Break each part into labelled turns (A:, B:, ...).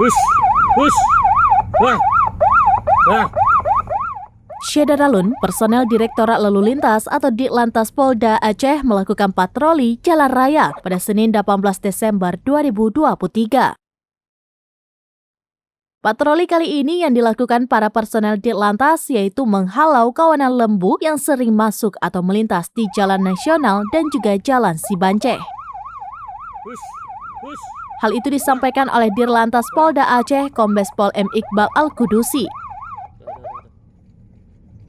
A: Hush, hush, wah, wah.
B: Syedaralun, personel Direktorat Lalu Lintas atau Ditlantas Polda Aceh melakukan patroli jalan raya pada Senin 18 Desember 2023. Patroli kali ini yang dilakukan para personel Ditlantas yaitu menghalau kawanan lembu yang sering masuk atau melintas di Jalan Nasional dan juga Jalan Sibanceh.
A: Hush, hush.
B: Hal itu disampaikan oleh Dirlantas Polda Aceh Kombes Pol M. Iqbal Al-Kudusi.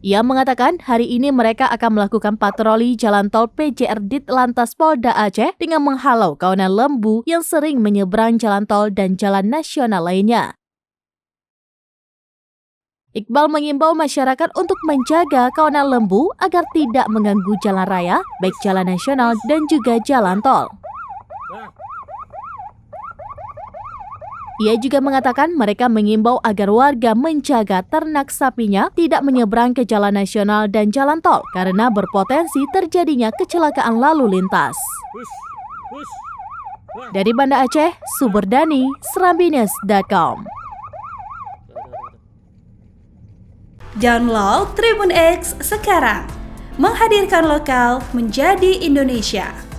B: Ia mengatakan hari ini mereka akan melakukan patroli jalan tol PJR Ditlantas Polda Aceh dengan menghalau kawanan lembu yang sering menyeberang jalan tol dan jalan nasional lainnya. Iqbal mengimbau masyarakat untuk menjaga kawanan lembu agar tidak mengganggu jalan raya, baik jalan nasional dan juga jalan tol. Ia juga mengatakan mereka mengimbau agar warga menjaga ternak sapinya tidak menyeberang ke jalan nasional dan jalan tol karena berpotensi terjadinya kecelakaan lalu lintas. Dari Banda Aceh, Suberdani, Serambinews.com.
C: Download Tribun X sekarang, menghadirkan lokal menjadi Indonesia.